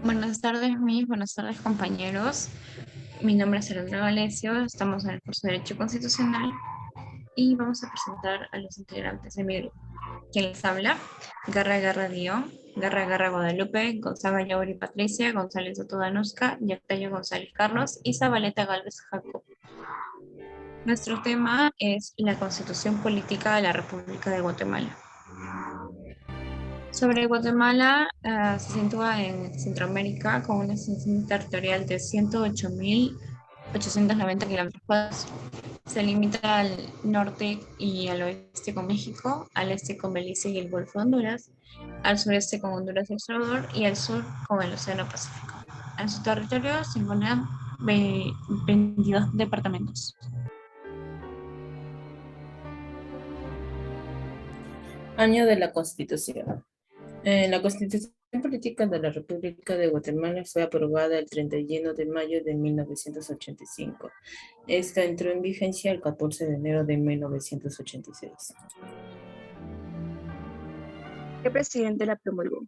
Buenas tardes, buenas tardes, compañeros. Mi nombre es Alondra Valecio, estamos en el curso de Derecho Constitucional y vamos a presentar a los integrantes de mi grupo. ¿Quién les habla? Garra Garra Dio, Garra Garra Guadalupe, Gonzaga Yauri Patricia, González Soto Danuska, Yactayo González Carlos y Zabaleta Galvez Jacob. Nuestro tema es la Constitución Política de la República de Guatemala. Sobre Guatemala, se sitúa en Centroamérica con una extensión territorial de 108.890 kilómetros cuadrados. Se limita al norte y al oeste con México, al este con Belice y el Golfo de Honduras, al sureste con Honduras y El Salvador y al sur con el Océano Pacífico. En su territorio se encuentran 22 departamentos. Año de la Constitución. La Constitución Política de la República de Guatemala fue aprobada el 31 de mayo de 1985. Esta entró en vigencia el 14 de enero de 1986. ¿Qué presidente la promulgó?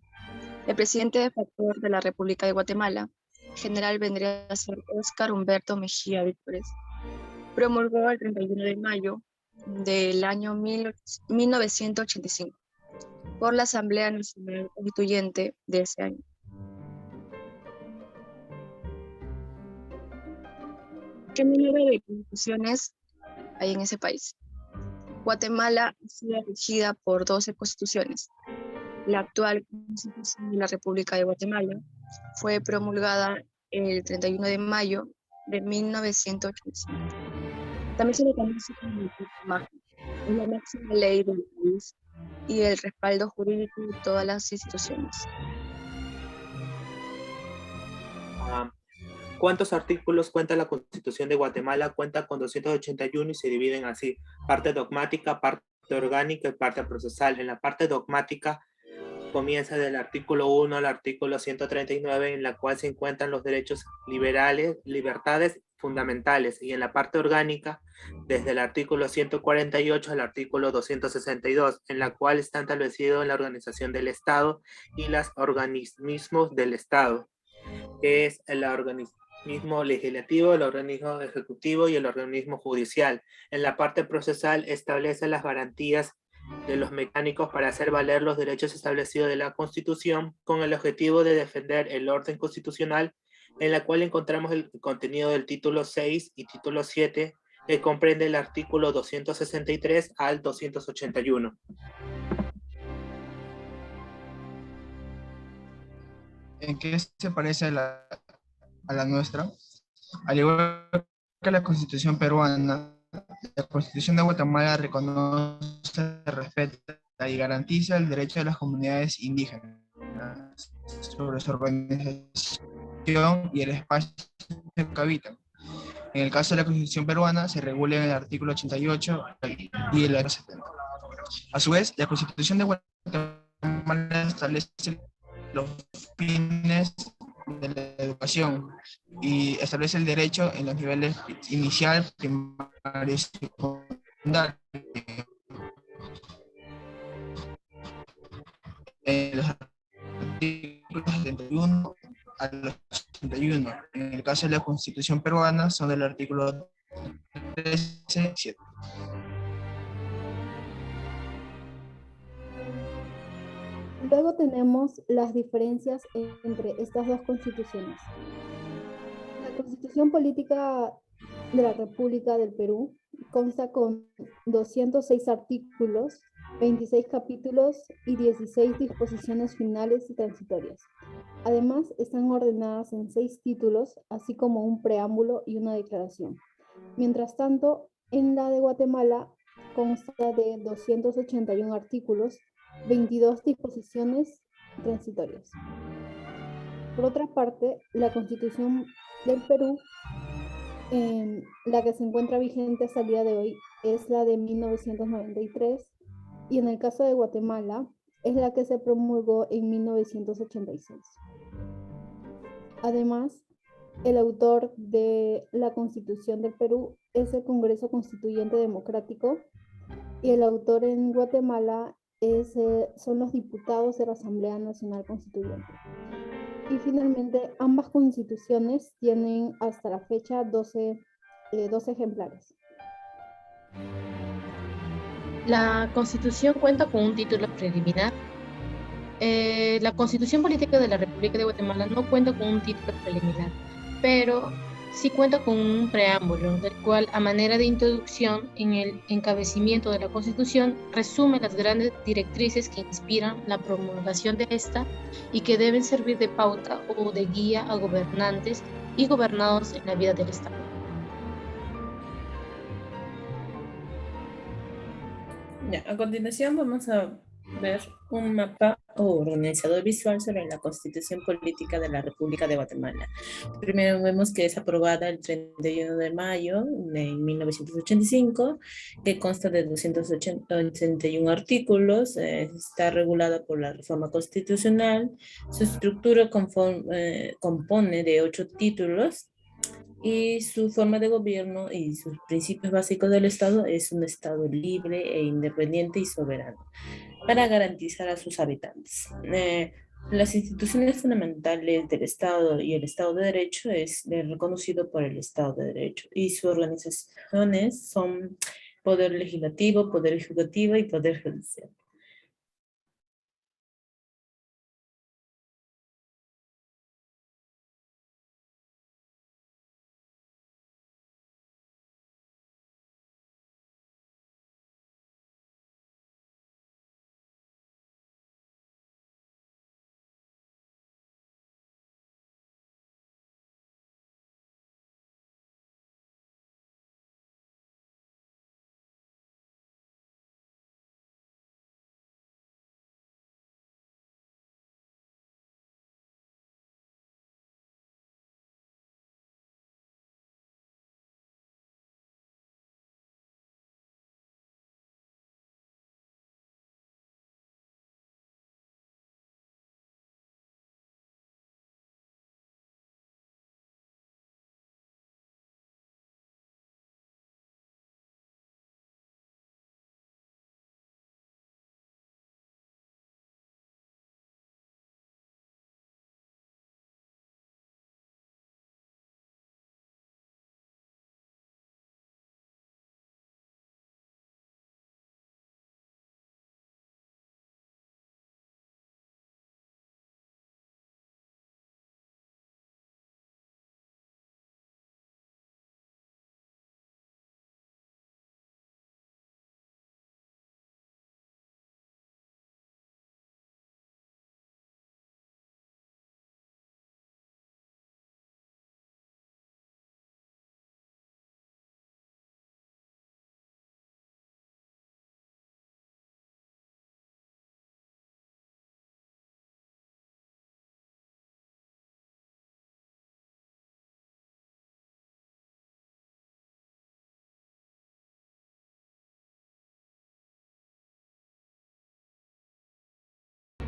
El presidente de factor de la República de Guatemala, general vendría a ser Óscar Humberto Mejía Víctorez. Promulgó el 31 de mayo del año 1985 por la Asamblea Nacional Constituyente de ese año. ¿Qué número de constituciones hay en ese país? Guatemala ha sido regida por 12 constituciones. La actual Constitución de la República de Guatemala fue promulgada el 31 de mayo de 1985. También se le conoce como el Pacto Mágico. Es la máxima ley del país y el respaldo jurídico de todas las instituciones. ¿Cuántos artículos cuenta la Constitución de Guatemala? Cuenta con 281 y se dividen así: parte dogmática, parte orgánica y parte procesal. En la parte dogmática comienza del artículo 1 al artículo 139, en la cual se encuentran los derechos libertades fundamentales, y en la parte orgánica desde el artículo 148 al artículo 262, en la cual están establecidos la organización del Estado y los organismos del Estado, que es el organismo legislativo, el organismo ejecutivo y el organismo judicial. En la parte procesal establece las garantías de los mecánicos para hacer valer los derechos establecidos de la Constitución, con el objetivo de defender el orden constitucional, en la cual encontramos el contenido del título 6 y título 7, que comprende el artículo 263 al 281. ¿En qué se parece a la nuestra? Al igual que la Constitución peruana, la Constitución de Guatemala reconoce, respeta y garantiza el derecho de las comunidades indígenas sobre su organización y el espacio que habitan. En el caso de la Constitución peruana, se regula en el artículo 88 y el artículo 70. A su vez, la Constitución de Guatemala establece los fines de la educación y establece el derecho en los niveles inicial, primario y secundario. En los artículos 71 al 81. En el caso de la Constitución peruana, son del artículo 13, 7. Luego tenemos las diferencias entre estas dos constituciones. La Constitución Política de la República del Perú consta con 206 artículos, 26 capítulos y 16 disposiciones finales y transitorias. Además, están ordenadas en 6 títulos, así como un preámbulo y una declaración. Mientras tanto, en la de Guatemala consta de 281 artículos, 22 disposiciones transitorias. Por otra parte, la Constitución del Perú, la que se encuentra vigente hasta el día de hoy, es la de 1993, y en el caso de Guatemala, es la que se promulgó en 1986. Además, el autor de la Constitución del Perú es el Congreso Constituyente Democrático, y el autor en Guatemala son los diputados de la Asamblea Nacional Constituyente. Y finalmente, ambas constituciones tienen hasta la fecha 12 ejemplares. La Constitución cuenta con un título preliminar. La Constitución Política de la República de Guatemala no cuenta con un título preliminar, pero sí cuenta con un preámbulo, del cual, a manera de introducción, en el encabezamiento de la Constitución, resume las grandes directrices que inspiran la promulgación de esta y que deben servir de pauta o de guía a gobernantes y gobernados en la vida del Estado. Ya, a continuación vamos a ver un mapa o organizador visual sobre la Constitución Política de la República de Guatemala. Primero vemos que es aprobada el 31 de mayo de 1985, que consta de 281 artículos, está regulada por la reforma constitucional, su estructura compone de 8 títulos, y su forma de gobierno y sus principios básicos del Estado es un Estado libre e independiente y soberano para garantizar a sus habitantes. Las instituciones fundamentales del Estado y el Estado de Derecho es reconocido por el Estado de Derecho y sus organizaciones son Poder Legislativo, Poder Ejecutivo y Poder Judicial.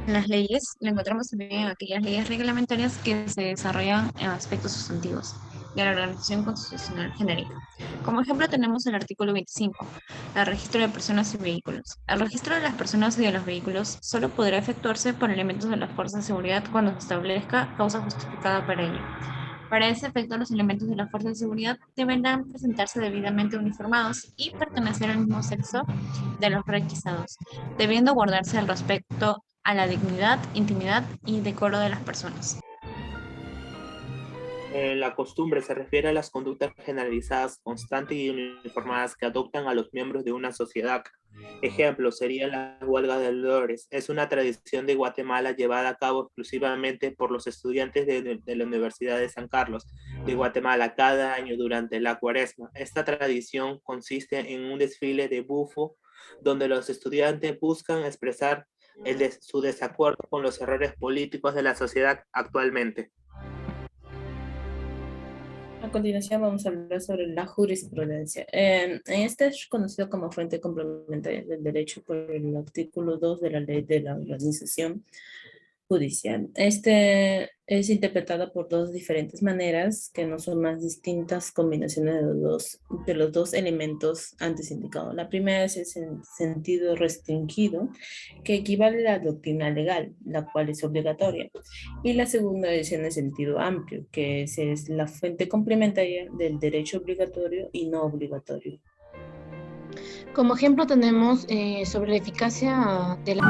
En las leyes lo encontramos también en aquellas leyes reglamentarias que se desarrollan en aspectos sustantivos de la organización constitucional genérica. Como ejemplo tenemos el artículo 25, el registro de personas y vehículos. El registro de las personas y de los vehículos solo podrá efectuarse por elementos de la fuerza de seguridad cuando se establezca causa justificada para ello. Para ese efecto, los elementos de la fuerza de seguridad deberán presentarse debidamente uniformados y pertenecer al mismo sexo de los requisados, debiendo guardarse el respeto a la dignidad, intimidad y decoro de las personas. La costumbre se refiere a las conductas generalizadas, constantes y uniformadas que adoptan a los miembros de una sociedad. Ejemplo sería la huelga de olores. Es una tradición de Guatemala llevada a cabo exclusivamente por los estudiantes de la Universidad de San Carlos de Guatemala cada año durante la Cuaresma. Esta tradición consiste en un desfile de bufo donde los estudiantes buscan expresar su desacuerdo con los errores políticos de la sociedad actualmente. A continuación vamos a hablar sobre la jurisprudencia. Este es conocido como fuente complementaria del derecho por el artículo 2 de la Ley de la Organización judicial. Este es interpretado por dos diferentes maneras que no son más distintas combinaciones de los dos elementos antes indicados. La primera es el sentido restringido, que equivale a la doctrina legal, la cual es obligatoria. Y la segunda es en el sentido amplio, que es la fuente complementaria del derecho obligatorio y no obligatorio. Como ejemplo tenemos sobre la eficacia de la...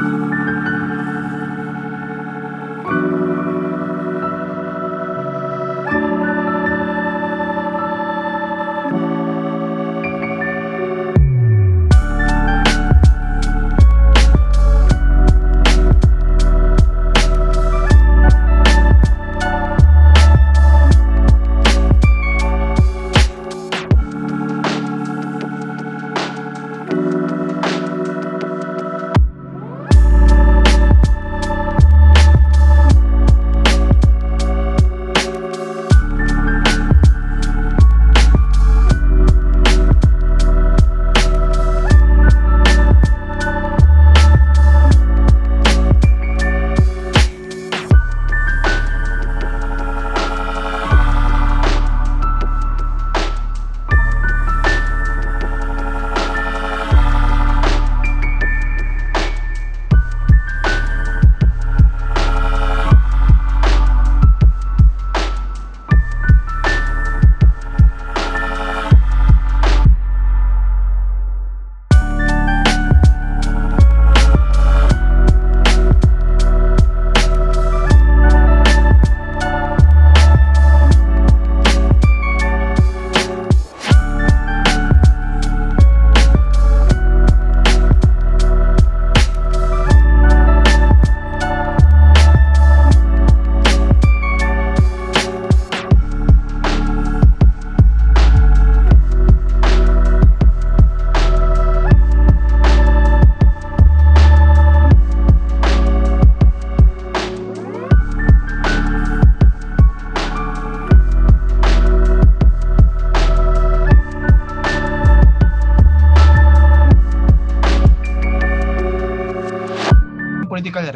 Política de la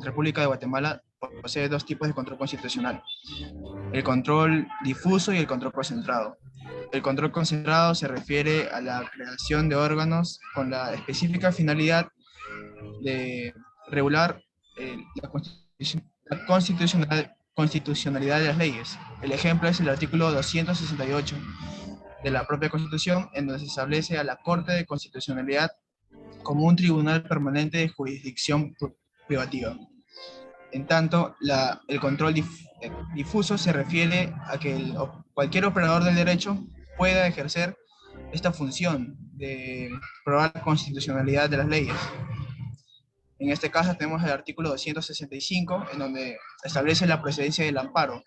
República de Guatemala posee dos tipos de control constitucional: el control difuso y el control concentrado. El control concentrado se refiere a la creación de órganos con la específica finalidad de regular la constitucionalidad de las leyes. El ejemplo es el artículo 268 de la propia Constitución, en donde se establece a la Corte de Constitucionalidad como un tribunal permanente de jurisdicción privativa. En tanto, el control difuso se refiere a que cualquier operador del derecho pueda ejercer esta función de probar la constitucionalidad de las leyes. En este caso tenemos el artículo 265, en donde establece la procedencia del amparo,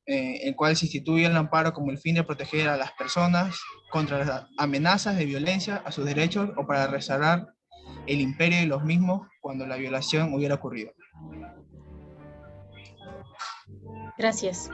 el cual se instituye el amparo como el fin de proteger a las personas contra las amenazas de violencia a sus derechos o para restaurar el imperio de los mismos cuando la violación hubiera ocurrido. Gracias.